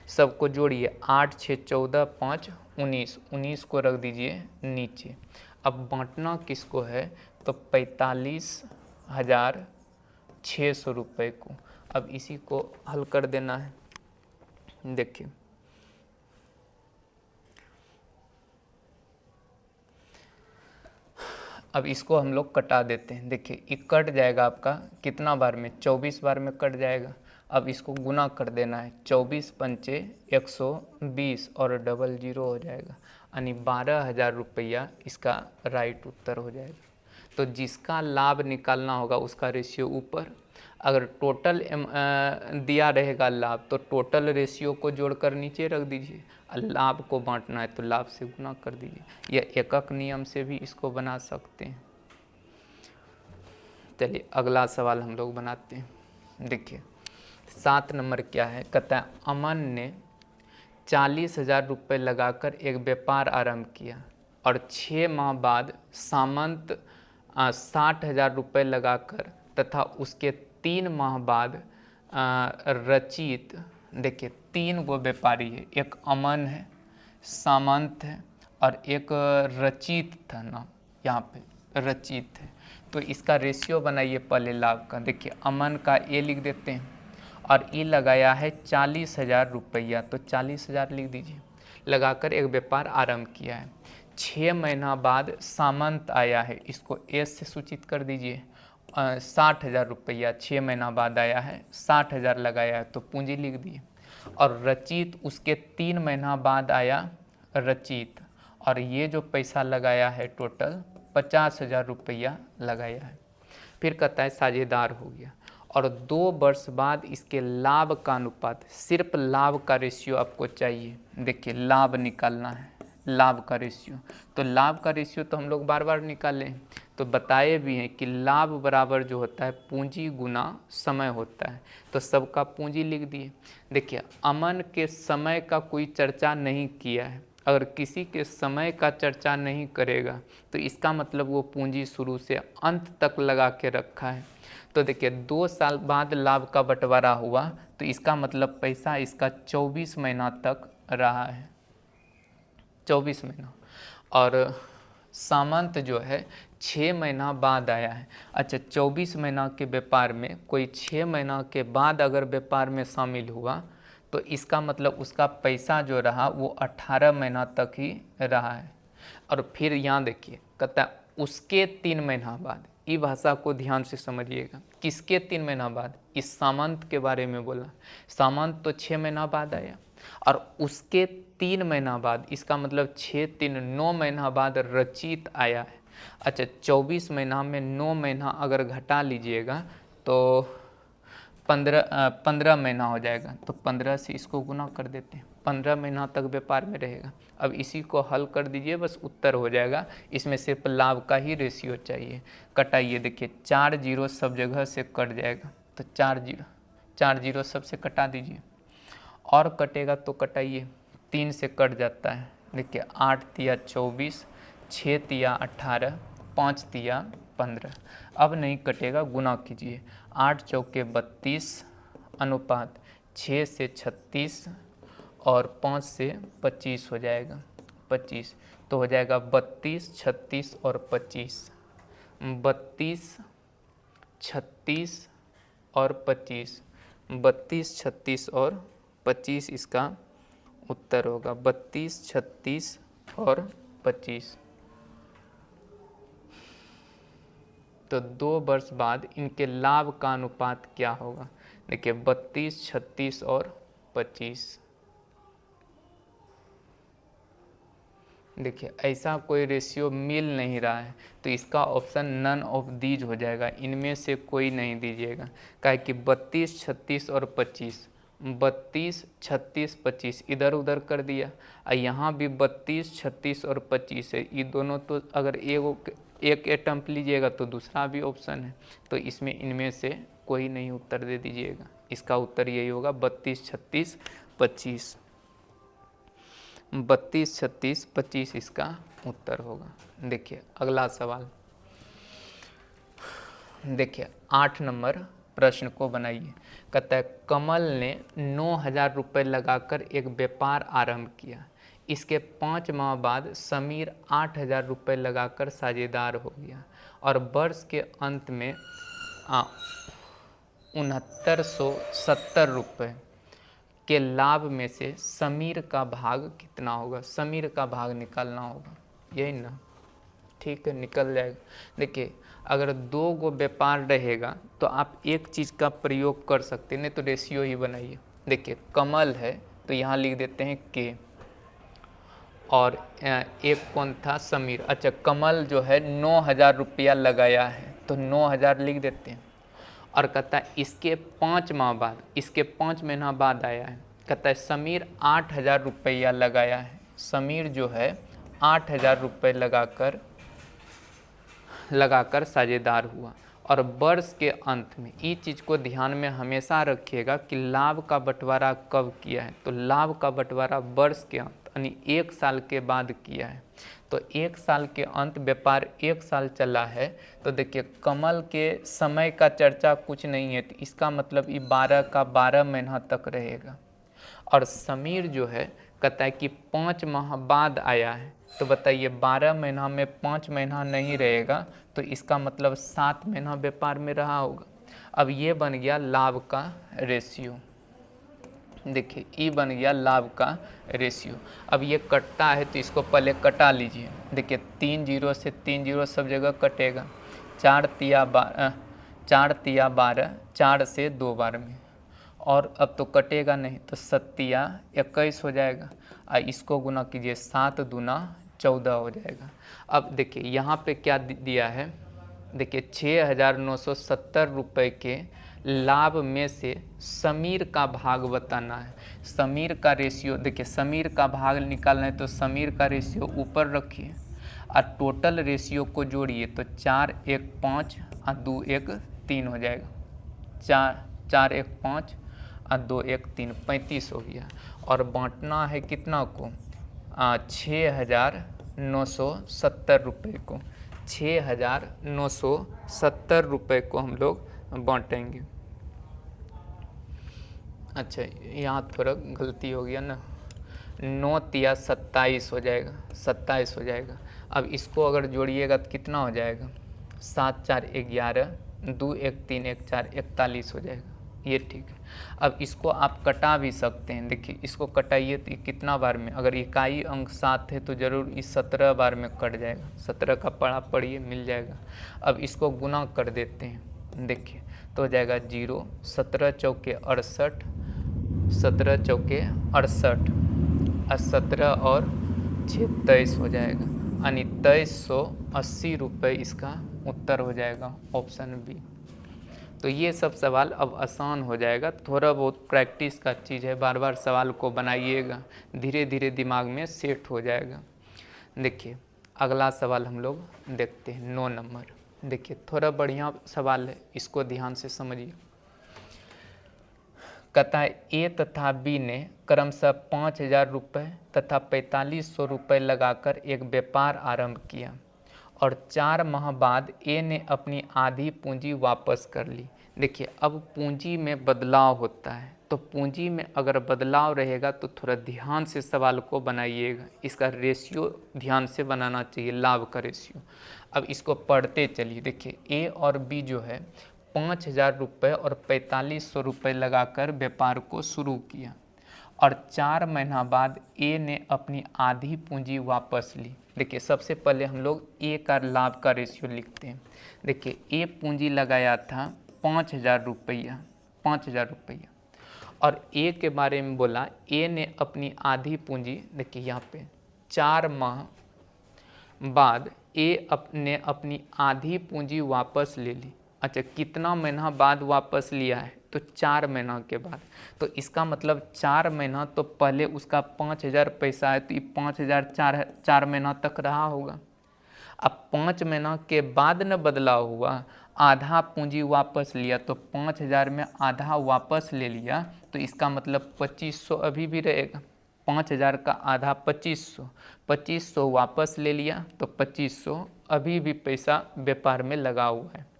सबको जोड़िए, 8 6 14, 5 19, 19 को रख दीजिए नीचे। अब बांटना किसको है? तो 45,600 रुपये को। अब इसी को हल कर देना है, देखिए अब इसको हम लोग कटा देते हैं। देखिए ये कट जाएगा आपका कितना बार में? 24 बार में कट जाएगा। अब इसको गुना कर देना है, 24 पंचे 120 और डबल 0 हो जाएगा, यानी 12,000 रुपया इसका राइट उत्तर हो जाएगा। तो जिसका लाभ निकालना होगा उसका रेशियो ऊपर, अगर टोटल दिया रहेगा लाभ तो टोटल रेशियो को जोड़कर नीचे रख दीजिए, और लाभ को बांटना है तो लाभ से गुना कर दीजिए, या एकक नियम से भी इसको बना सकते हैं। चलिए अगला सवाल हम लोग बनाते हैं। देखिए 7 नंबर क्या है? कहता है अमन ने 40,000 रुपये लगाकर एक व्यापार आरंभ किया और 6 माह बाद सामंत 60,000 रुपये लगाकर तथा उसके 3 माह बाद रचित, देखिए 3 गो व्यापारी है, एक अमन है, सामंत है और एक रचित था ना, यहाँ पे रचित है। तो इसका रेशियो बनाइए पहले लाभ का। देखिए अमन का ए लिख देते हैं और ए लगाया है 40,000 रुपया, तो 40,000 लिख दीजिए, लगाकर एक व्यापार आरंभ किया है। 6 महीना बाद सामंत आया है, इसको एस से सूचित कर दीजिए। 60,000 रुपया 6 महीना बाद आया है, 60,000 लगाया है तो पूंजी लिख दिए। और रचित उसके 3 महीना बाद आया रचित, और ये जो पैसा लगाया है टोटल 50,000 रुपया लगाया है। फिर कहता है साझेदार हो गया, और 2 वर्ष बाद इसके लाभ का अनुपात, सिर्फ लाभ का रेशियो आपको चाहिए। देखिए लाभ निकालना है, लाभ का रेशियो, तो लाभ का रेशियो तो हम लोग बार बार निकालें, तो बताए भी हैं कि लाभ बराबर जो होता है पूंजी गुना समय होता है, तो सबका पूंजी लिख दिए। देखिए अमन के समय का कोई चर्चा नहीं किया है, अगर किसी के समय का चर्चा नहीं करेगा तो इसका मतलब वो पूंजी शुरू से अंत तक लगा के रखा है। तो देखिए 2 साल बाद लाभ का बंटवारा हुआ, तो इसका मतलब पैसा इसका 24 महीना तक रहा है, 24 महीना। और सामंत जो है 6 महीना बाद आया है। अच्छा, 24 महीना के व्यापार में कोई 6 महीना के बाद अगर व्यापार में शामिल हुआ तो इसका मतलब उसका पैसा जो रहा वो 18 महीना तक ही रहा है। और फिर यहाँ देखिए कहता है उसके 3 महीना बाद, ये भाषा को ध्यान से समझिएगा, किसके 3 महीना बाद, इस सामंत के बारे में बोला। सामंत तो 6 महीना बाद आया और उसके 3 महीना बाद, इसका मतलब 6 3 9 महीना बाद रचित आया है। अच्छा, 24 महीना में 9 महीना अगर घटा लीजिएगा तो 15 महीना हो जाएगा। तो 15 से इसको गुना कर देते हैं, 15 महीना तक व्यापार में रहेगा। अब इसी को हल कर दीजिए, बस उत्तर हो जाएगा। इसमें सिर्फ लाभ का ही रेशियो चाहिए। कटाइए, देखिए 4 जीरो सब जगह से कट जाएगा, तो 4 जीरो सब से कटा दीजिए। और कटेगा तो कटाइए, 3 से कट जाता है। देखिए 8 तिया 24, 6 तिया 18, 5 तिया 15। अब नहीं कटेगा, गुना कीजिए। 8 चौके 32 अनुपात 6 से 36 और 5 से 25 हो जाएगा, 25। तो हो जाएगा 32, 36 और 25, 32, 36 और 25, 32, 36 और 25 इसका उत्तर होगा, 32, 36 और 25। तो 2 वर्ष बाद इनके लाभ का अनुपात क्या होगा? देखिए 32, 36 और 25। देखिए ऐसा कोई रेशियो मिल नहीं रहा है, तो इसका ऑप्शन नन ऑफ दीज हो जाएगा, इनमें से कोई नहीं दीजिएगा। क्या कि 32, 36 और 25, 32, 36, 25 इधर उधर कर दिया, और यहाँ भी 32, 36 और 25 है। ये दोनों तो अगर एक अटैम्प्ट लीजिएगा तो दूसरा भी ऑप्शन है, तो इसमें इनमें से कोई नहीं उत्तर दे दीजिएगा। इसका उत्तर यही होगा 32, 36, 25। 32, 36, 25 इसका उत्तर होगा। देखिए अगला सवाल, देखिए 8 नंबर प्रश्न को बनाइए। कहता है कमल ने 9,000 रुपये लगाकर एक व्यापार आरंभ किया। इसके 5 माह बाद समीर 8,000 रुपये लगाकर साझेदार हो गया और वर्ष के अंत में 6970 रुपये के लाभ में से समीर का भाग कितना होगा? समीर का भाग निकालना होगा, यही ना? ठीक है, निकल जाएगा। देखिए अगर 2 गो व्यापार रहेगा तो आप एक चीज़ का प्रयोग कर सकते हैं, नहीं तो रेशियो ही बनाइए। देखिए कमल है तो यहाँ लिख देते हैं के, और एक कौन था? समीर। अच्छा, कमल जो है 9,000 रुपया लगाया है तो 9,000 लिख देते हैं। और कहता है इसके 5 माह बाद, इसके 5 महीना बाद आया है। कहता है समीर 8,000 रुपया लगाया है। समीर जो है 8,000 रुपये लगाकर साझेदार हुआ और वर्ष के अंत में, इस चीज़ को ध्यान में हमेशा रखिएगा कि लाभ का बंटवारा कब किया है। तो लाभ का बंटवारा वर्ष के अंत यानी 1 साल के बाद किया है। तो 1 साल के अंत, व्यापार 1 साल चला है, तो देखिए कमल के समय का चर्चा कुछ नहीं है, तो इसका मतलब ये 12 का 12 महीना तक रहेगा। और समीर जो है कहता है कि 5 माह बाद आया है, तो बताइए 12 महीना में 5 महीना नहीं रहेगा, तो इसका मतलब 7 महीना व्यापार में रहा होगा। अब ये बन गया लाभ का रेशियो। देखिए ये बन गया लाभ का रेशियो। अब ये कटता है तो इसको पहले कटा लीजिए। देखिए 3 जीरो से 3 जीरो सब जगह कटेगा। 4 तिया 12, 4 से 2 बार में, और अब तो कटेगा नहीं, तो 7 21 हो जाएगा। इसको गुना कीजिए, 7 दूना 14 हो जाएगा। अब देखिए यहाँ पे क्या दिया है, देखिए 6,970 रुपये के लाभ में से समीर का भाग बताना है। समीर का रेशियो, देखिए समीर का भाग निकालना है तो समीर का रेशियो ऊपर रखिए और टोटल रेशियो को जोड़िए, तो 4 1 5 और 2 1 3 हो जाएगा। 4 1 5 और 2 1 3, 35 हो गया। और बांटना है कितना को? 6,970 रुपये को। 6,970 रुपये को हम लोग बांटेंगे। अच्छा, यहाँ थोड़ा गलती हो गया ना, 9 तिया 27 हो जाएगा, 27 हो जाएगा। अब इसको अगर जोड़िएगा तो कितना हो जाएगा, 7 4 11, 2 1 3 1 4, 41 हो जाएगा। ये ठीक है। अब इसको आप कटा भी सकते हैं। देखिए इसको कटाइए तो कितना बार में, अगर इकाई अंक 7 है तो ज़रूर इस 17 बार में कट जाएगा। 17 का पढ़ा पढ़िए, मिल जाएगा। अब इसको गुना कर देते हैं, देखिए तो हो जाएगा 0, 17 चौके 68, 17 चौके 68 और 17 और 6 23 हो जाएगा, यानी 2380 रुपये इसका उत्तर हो जाएगा, ऑप्शन बी। तो ये सब सवाल अब आसान हो जाएगा। थोड़ा बहुत प्रैक्टिस का चीज़ है, बार बार सवाल को बनाइएगा, धीरे धीरे दिमाग में सेट हो जाएगा। देखिए अगला सवाल हम लोग देखते हैं, 9 नंबर। देखिए थोड़ा बढ़िया सवाल है, इसको ध्यान से समझिए। कहता है ए तथा बी ने क्रमशः 5000 रुपये तथा 4500 रुपये लगाकर एक व्यापार आरंभ किया और 4 माह बाद ए ने अपनी आधी पूंजी वापस कर ली। देखिए अब पूंजी में बदलाव होता है, तो पूंजी में अगर बदलाव रहेगा तो थोड़ा ध्यान से सवाल को बनाइएगा। इसका रेशियो ध्यान से बनाना चाहिए, लाभ का रेशियो। अब इसको पढ़ते चलिए। देखिए ए और बी जो है 5000 रुपये और 4500 रुपये लगाकर व्यापार को शुरू किया और 4 महीना बाद ए ने अपनी आधी पूंजी वापस ली। देखिए सबसे पहले हम लोग ए का लाभ का रेशियो लिखते हैं। देखिए ए पूंजी लगाया था 5000 रुपया, 5000 रुपया, और ए के बारे में बोला ए ने अपनी आधी पूंजी, देखिए यहाँ पे 4 माह बाद ए ने अपनी आधी पूंजी वापस ले ली। अच्छा, कितना महीना बाद वापस लिया है, तो 4 महीना के बाद। तो इसका मतलब 4 महीना तो पहले उसका 5000 पैसा है, तो ये 5000 4 महीना तक रहा होगा। अब 5 महीना के बाद न बदलाव हुआ, आधा पूंजी वापस लिया, तो 5000 में आधा वापस ले लिया, तो इसका मतलब 2500 अभी भी रहेगा। 5000 का आधा 2500, 2500 वापस ले लिया, तो 2500 अभी भी पैसा व्यापार में लगा हुआ है।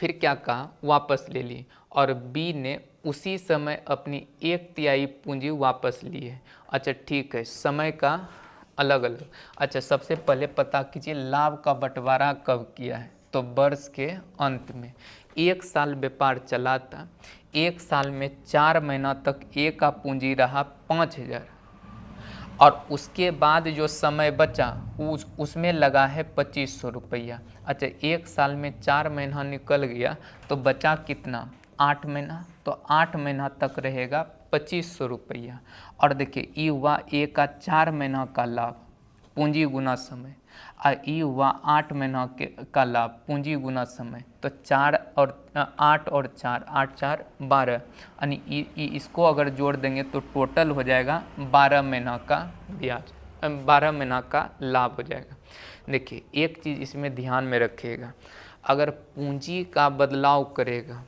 फिर क्या कहा, वापस ले ली, और बी ने उसी समय अपनी 1/3 पूंजी वापस ली है। अच्छा ठीक है, समय का अलग अलग। अच्छा सबसे पहले पता कीजिए लाभ का बंटवारा कब किया है, तो वर्ष के अंत में। 1 साल व्यापार चला था, 1 साल में 4 महीना तक ए का पूंजी रहा 5000, और उसके बाद जो समय बचा उसमें लगा है 2500 रुपया। अच्छा 1 साल में 4 महीना निकल गया, तो बचा कितना, 8 महीना, तो 8 महीना तक रहेगा 2500 रुपया। और देखिए ये हुआ ए का 4 महीना का लाभ, पूंजी गुना समय, और ये हुआ 8 महीना का लाभ, पूंजी गुना समय। तो 8 और 4, 8 4 12, यानी इसको अगर जोड़ देंगे तो टोटल हो जाएगा 12 महीना का ब्याज, 12 महीना का लाभ हो जाएगा। देखिए एक चीज़ इसमें ध्यान में रखिएगा, अगर पूंजी का बदलाव करेगा,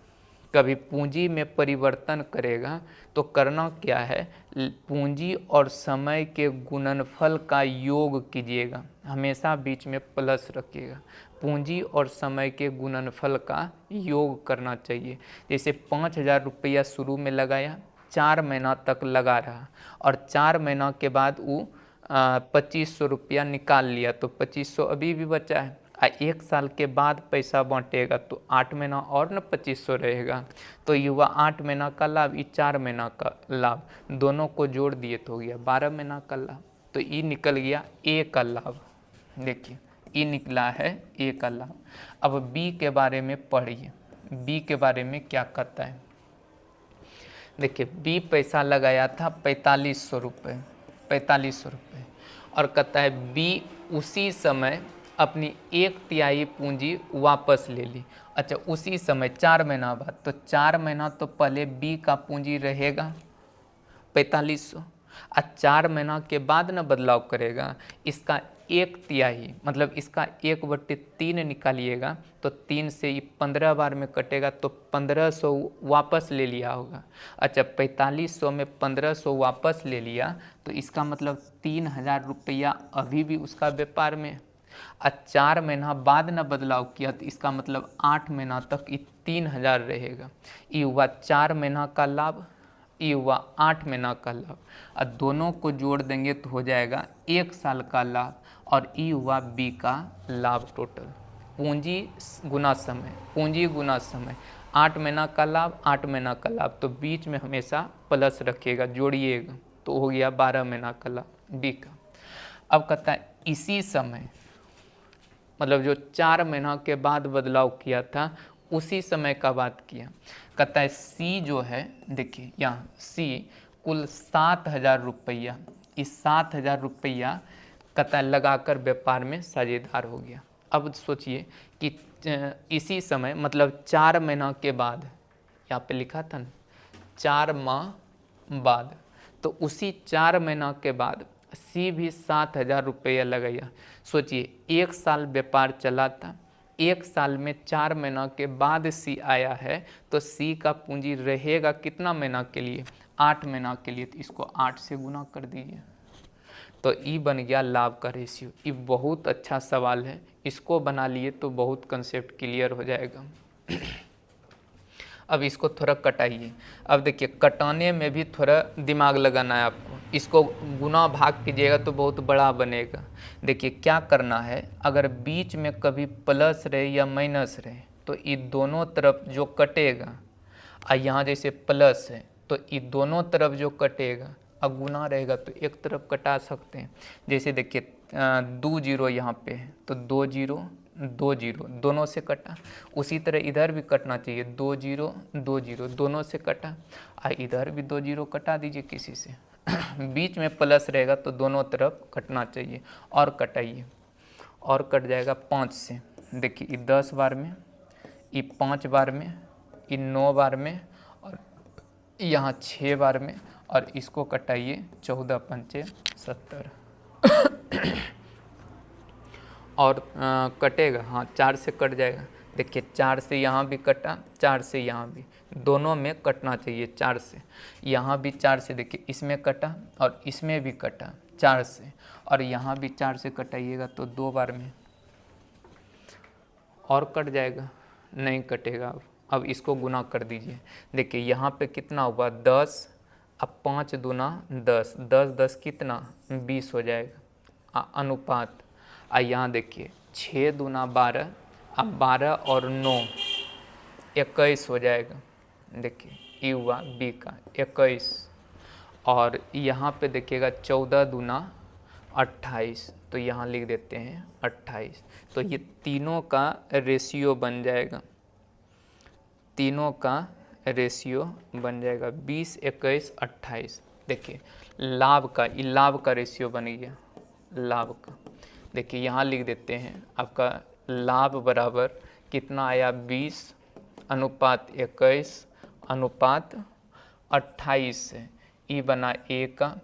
कभी पूंजी में परिवर्तन करेगा, तो करना क्या है, पूंजी और समय के गुणनफल का योग कीजिएगा, हमेशा बीच में प्लस रखिएगा। पूंजी और समय के गुणनफल का योग करना चाहिए। जैसे 5000 रुपया शुरू में लगाया, 4 महीना तक लगा रहा, और 4 महीना के बाद वो 2500 रुपया निकाल लिया, तो 2500 अभी भी बचा है। 1 साल के बाद पैसा बांटेगा तो 8 महीना और न 2500 रहेगा, तो ये हुआ 8 महीना का लाभ, ये 4 महीना का लाभ, दोनों को जोड़ दिए तो हो गया 12 महीना का लाभ। तो ये निकल गया ए का लाभ। देखिए ये निकला है ए का लाभ। अब बी के बारे में पढ़िए, बी के बारे में क्या कहता है। देखिए बी पैसा लगाया था 4500 रुपये, 4500 रुपये, और कहता है बी उसी समय अपनी 1/3 पूंजी वापस ले ली। अच्छा उसी समय 4 महीना बाद, तो 4 महीना तो पहले बी का पूंजी रहेगा 4500, और 4 महीना के बाद न बदलाव करेगा, इसका 1/3 मतलब इसका 1/3 निकालिएगा, तो 3 से ये 15 बार में कटेगा, तो 1500 वापस ले लिया होगा। अच्छा 4500 में 1500 वापस ले लिया, तो इसका मतलब 3000 रुपया अभी भी उसका व्यापार में। 4 महीना बाद न बदलाव किया, तो इसका मतलब 8 महीना तक 3000 रहेगा। ये हुआ 4 महीना का लाभ, ये हुआ 8 महीना का लाभ, और दोनों को जोड़ देंगे तो हो जाएगा 1 साल का लाभ, और ये हुआ बी का लाभ टोटल। पूंजी गुना समय, पूंजी गुना समय, 8 महीना का लाभ, 8 महीना का लाभ, तो बीच में हमेशा प्लस रखिएगा, जोड़िएगा, तो हो गया 12 महीना का लाभ डी का। अब कहता है इसी समय, मतलब जो 4 महीना के बाद बदलाव किया था उसी समय का बात किया। कहता है सी जो है, देखिए यहाँ सी कुल 7,000 रुपया, इस 7,000 रुपया कहता है लगाकर व्यापार में साझेदार हो गया। अब सोचिए कि इसी समय मतलब 4 महीना के बाद, यहाँ पे लिखा था ना 4 माह बाद, तो उसी 4 महीना के बाद सी भी 7,000 रुपया लगाया। सोचिए 1 साल व्यापार चला था, 1 साल में 4 महीना के बाद सी आया है, तो सी का पूंजी रहेगा कितना महीना के लिए, 8 महीना के लिए, तो इसको 8 से गुना कर दीजिए, तो ई बन गया लाभ का रेशियो। ये बहुत अच्छा सवाल है, इसको बना लिए तो बहुत कंसेप्ट क्लियर हो जाएगा। अब इसको थोड़ा कटाइए। अब देखिए कटाने में भी थोड़ा दिमाग लगाना है आपको, इसको गुना भाग कीजिएगा तो बहुत बड़ा बनेगा। देखिए क्या करना है, अगर बीच में कभी प्लस रहे या माइनस रहे तो ये दोनों तरफ जो कटेगा, और यहाँ जैसे प्लस है तो ये दोनों तरफ जो कटेगा, और गुना रहेगा तो एक तरफ कटा सकते हैं। जैसे देखिए 2 जीरो यहाँ पे है तो 2 जीरो 2 जीरो दोनों से कटा, उसी तरह इधर भी कटना चाहिए, 2 जीरो 2 जीरो दोनों से कटा, और इधर भी 2 जीरो कटा दीजिए किसी से। बीच में प्लस रहेगा तो दोनों तरफ कटना चाहिए, और कटाइए, और कट जाएगा 5 से। देखिए ये 10 बार में, ये 5 बार में, ये 9 बार में, और यहाँ 6 बार में, और इसको कटाइए 14 पंचे 70 और कटेगा, हाँ 4 से कट जाएगा। देखिए 4 से यहाँ भी कटा, 4 से यहाँ भी, दोनों में कटना चाहिए 4 से, यहाँ भी 4 से, देखिए इसमें कटा और इसमें भी कटा 4 से, और यहाँ भी 4 से कटाइएगा तो 2 बार में, और कट जाएगा, नहीं कटेगा। अब इसको गुना कर दीजिए। देखिए यहाँ पे कितना हुआ 10, अब 5 दूना 10, 10 10 कितना 20 हो जाएगा अनुपात। यहाँ देखिए 6 दूना 12, अब 12 और 9 21 हो जाएगा। देखिए ये हुआ बी का 21, और यहाँ पे देखिएगा 14 दूना 28, तो यहाँ लिख देते हैं 28। तो ये तीनों का रेशियो बन जाएगा, तीनों का रेशियो बन जाएगा 20 21 28। देखिए लाभ का, ये लाभ का रेशियो बन गया, लाभ का। देखिए यहाँ लिख देते हैं आपका लाभ बराबर कितना आया 20 अनुपात 21 अनुपात 28 है। ई बना ए का,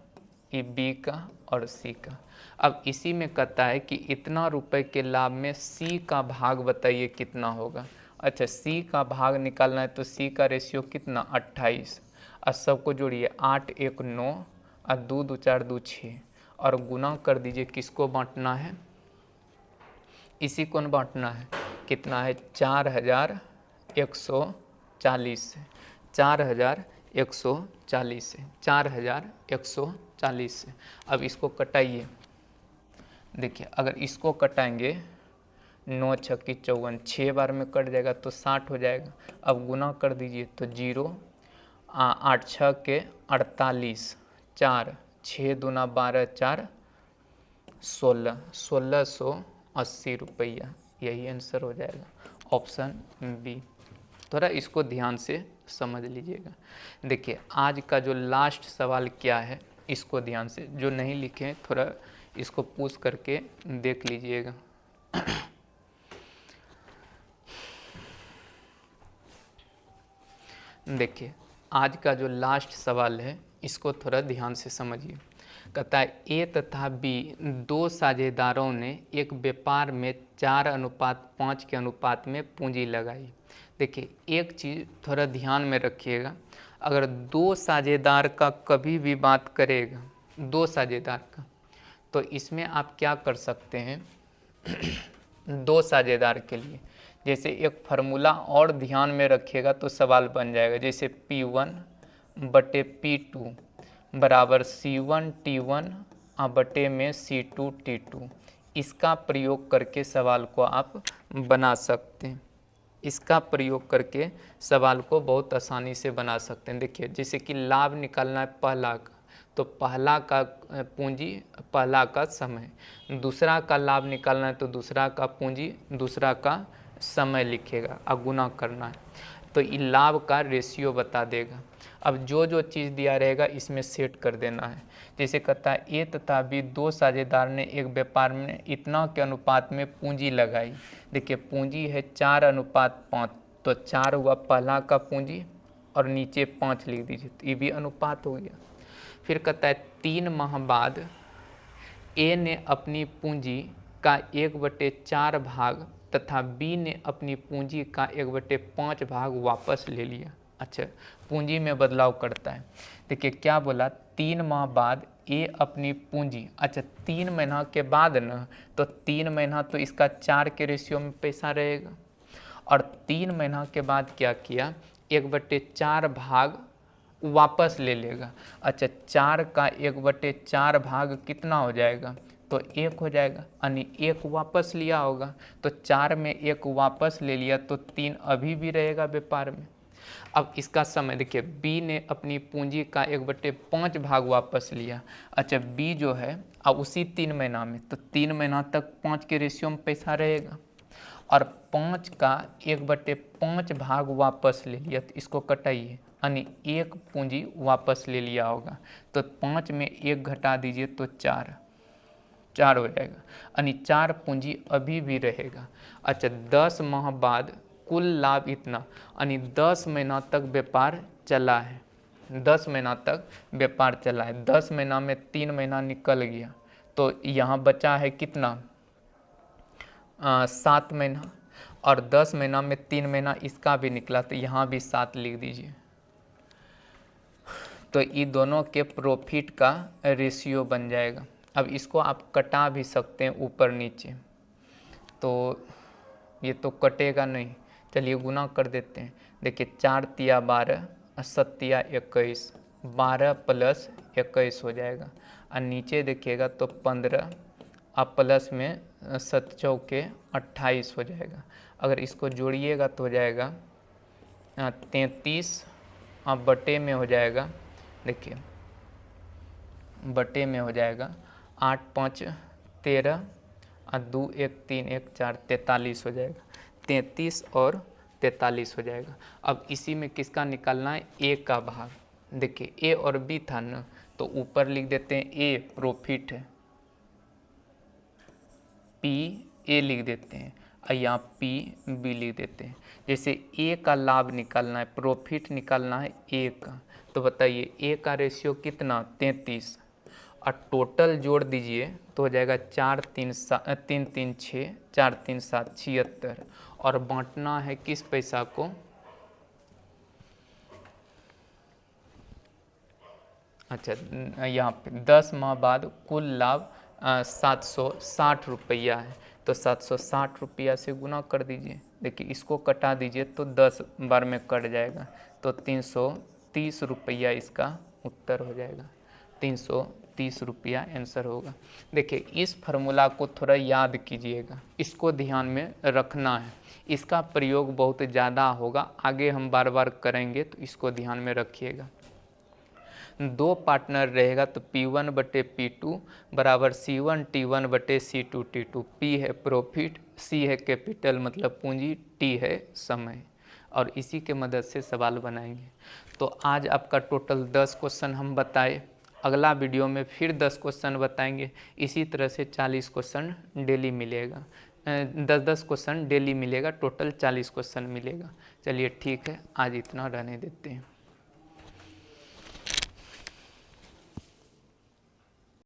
ई बी का और सी का। अब इसी में कहता है कि इतना रुपए के लाभ में सी का भाग बताइए कितना होगा। अच्छा सी का भाग निकालना है तो सी का रेशियो कितना 28, और सबको जोड़िए 8 1 9 और 2 2 4 2 6, और गुना कर दीजिए। किसको बांटना है, इसी को बांटना है। कितना है 4140 से, 4140 से, 4140 से। अब इसको कटाइए। देखिए अगर इसको कटाएंगे 9 छक्की 54, 6 बार में कट जाएगा तो 60 हो जाएगा। अब गुना कर दीजिए तो 0 8 6 के 48, 4 6 दूना 12 4 16, 1680 रुपया, यही आंसर हो जाएगा ऑप्शन बी। थोड़ा इसको ध्यान से समझ लीजिएगा। देखिए आज का जो लास्ट सवाल क्या है इसको ध्यान से, जो नहीं लिखे थोड़ा इसको पूछ करके देख लीजिएगा। देखिए आज का जो लास्ट सवाल है इसको थोड़ा ध्यान से समझिए। कहता है ए तथा बी दो साझेदारों ने एक व्यापार में 4:5 के अनुपात में पूंजी लगाई। देखिए एक चीज़ थोड़ा ध्यान में रखिएगा, अगर दो साझेदार का कभी भी बात करेगा, दो साझेदार का, तो इसमें आप क्या कर सकते हैं दो साझेदार के लिए जैसे एक फार्मूला और ध्यान में रखिएगा तो सवाल बन जाएगा, जैसे P1 बटे P2 बराबर C1 T1 बटे में C2 T2। इसका प्रयोग करके सवाल को आप बना सकते हैं। इसका प्रयोग करके सवाल को बहुत आसानी से बना सकते हैं। देखिए, जैसे कि लाभ निकालना है पहला का, तो पहला का पूंजी, पहला का समय, दूसरा का लाभ निकालना है तो दूसरा का पूंजी, दूसरा का समय लिखेगा और गुना करना है, तो ये लाभ का रेशियो बता देगा। अब जो जो चीज़ दिया रहेगा इसमें सेट कर देना है। जैसे कहता है ए तथा बी दो साझेदार ने एक व्यापार में इतना के अनुपात में पूंजी लगाई। देखिए पूंजी है 4:5, तो 4 हुआ पहला का पूंजी और नीचे 5 लिख दीजिए, तो ये भी अनुपात हो गया। फिर कहता है 3 माह बाद ए ने अपनी पूंजी का 1/4 भाग तथा बी ने अपनी पूंजी का 1/5 भाग वापस ले लिया। अच्छा, पूंजी में बदलाव करता है। देखिए क्या बोला, 3 माह बाद ए अपनी पूंजी, अच्छा 3 महीना के बाद ना, तो 3 महीना तो इसका 4 के रेशियो में पैसा रहेगा, और 3 महीना के बाद क्या किया, 1/4 भाग वापस ले लेगा। अच्छा 4 का 1/4 भाग कितना हो जाएगा, तो 1 हो जाएगा, यानी 1 वापस लिया होगा, तो 4 में 1 वापस ले लिया तो 3 अभी भी रहेगा व्यापार में। अब इसका समय देखिए, बी ने अपनी पूंजी का 1/5 भाग वापस लिया। अच्छा बी जो है अब उसी 3 महीना में, तो 3 महीना तक 5 के रेशियो में पैसा रहेगा, और 5 का 1/5 भाग वापस ले लिया, तो इसको कटाइए, यानी 1 पूंजी वापस ले लिया होगा, तो 5 में 1 घटा दीजिए तो 4 हो जाएगा, यानी 4 पूंजी अभी भी रहेगा। अच्छा 10 माह बाद कुल लाभ इतना, यानी 10 महीना तक व्यापार चला है, 10 महीना तक व्यापार चला है। 10 महीना में 3 महीना निकल गया, तो यहाँ बचा है कितना, 7 महीना, और 10 महीना में 3 महीना इसका भी निकला, तो यहाँ भी 7 लिख दीजिए। तो ये दोनों के प्रॉफिट का रेशियो बन जाएगा। अब इसको आप कटा भी सकते हैं ऊपर नीचे, तो ये तो कटेगा नहीं, चलिए गुना कर देते हैं। देखिए 4 तिया 12, 7 तिया 21, 12 प्लस 21 हो जाएगा, और नीचे देखिएगा तो 15 और प्लस में 7 चौके 28 हो जाएगा। अगर इसको जोड़िएगा तो हो जाएगा 33, और बटे में हो जाएगा, देखिए बटे में हो जाएगा 8 5 13 और 2 1 3 1 4 43 हो जाएगा, 33 और 43 हो जाएगा। अब इसी में किसका निकालना है, ए का भाग। देखिए ए और बी था ना, तो ऊपर लिख देते हैं ए प्रॉफिट है, पी ए लिख देते हैं, और यहाँ पी बी लिख देते हैं। जैसे ए का लाभ निकालना है, प्रॉफिट निकालना है ए का, तो बताइए ए का रेशियो कितना, 33, और टोटल जोड़ दीजिए तो हो जाएगा 4 3 3 6, 4 3 7 76, और बांटना है किस पैसा को, अच्छा यहाँ पे 10 माह बाद कुल लाभ 760 रुपया है, तो 760 रुपया से गुना कर दीजिए। देखिए इसको कटा दीजिए तो 10 बार में कट जाएगा, तो 330 रुपया इसका उत्तर हो जाएगा, 330 रुपया आंसर होगा। देखिए इस फार्मूला को थोड़ा याद कीजिएगा, इसको ध्यान में रखना है, इसका प्रयोग बहुत ज़्यादा होगा, आगे हम बार बार करेंगे, तो इसको ध्यान में रखिएगा। 2 पार्टनर रहेगा तो P1 बटे P2 बराबर C1 T1 बटे C2 T2। P है प्रॉफिट, C है कैपिटल मतलब पूंजी, T है समय, और इसी के मदद से सवाल बनाएंगे। तो आज आपका टोटल 10 क्वेश्चन हम बताए, अगला वीडियो में फिर 10 क्वेश्चन बताएंगे। इसी तरह से 40 क्वेश्चन डेली मिलेगा, 10-10 क्वेश्चन डेली मिलेगा, टोटल 40 क्वेश्चन मिलेगा। चलिए ठीक है, आज इतना रहने देते हैं।